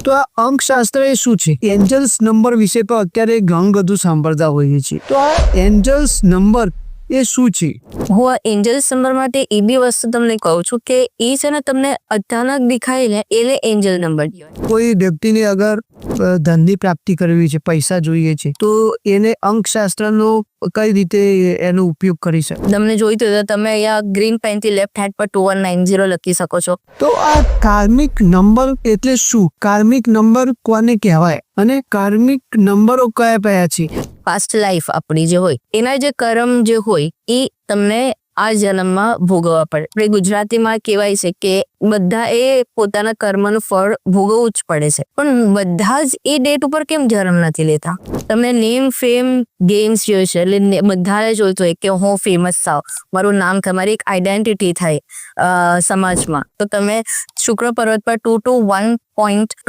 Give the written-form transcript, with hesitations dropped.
તો આ અંકશાસ્ત્ર એ શું છે? એન્જલ્સ નંબર વિશે તો અત્યારે ઘણું બધું સાંભળતા હોઈએ છીએ. તો આ એન્જલ્સ નંબર એ શું છે? હું આ એન્જલ્સ નંબર માટે એ બી વસ્તુ તમને કહું છું કે એ છે ને તમને અચાનક દેખાય ને એટલે એન્જલ નંબર કહેવાય. કોઈ વ્યક્તિને અગર ધનની પ્રાપ્તિ કરવી છે, પૈસા જોઈએ છે, તો એને અંકશાસ્ત્રનો કઈ રીતે એનો ઉપયોગ કરી શકે? તમને જોઈતું હોય તો તમે અહીંયા ગ્રીન પેનથી લેફ્ટ હેન્ડ પર 2190 લખી શકો છો. તો આ કાર્મિક નંબર એટલે શું? કાર્મિક નંબર કોને કહેવાય અને કાર્મિક નંબરો કયા કયા છે? પાસ્ટ લાઈફ આપણી જે હોય એના જે કર્મ જે હોય એ તમને આ જન્મમાં ભોગવવા પડે. આપણે ગુજરાતીમાં કહેવાય છે કે બધા એ પોતાના કર્મનું ફળ ભોગવવું જ પડે છે, પણ બધા જ એ ડેટ ઉપર કેમ જન્મ નથી લેતા? તમને નેમ ફેમ ગેમ્સ જોઈએ છે એટલે બધાને જોઈતું હોય કે હું ફેમસ થાવ, મારું નામ તમારી એક આઈડેન્ટિટી થાય સમાજમાં. તો તમે શુક્ર પર્વત પર 2 to 1.2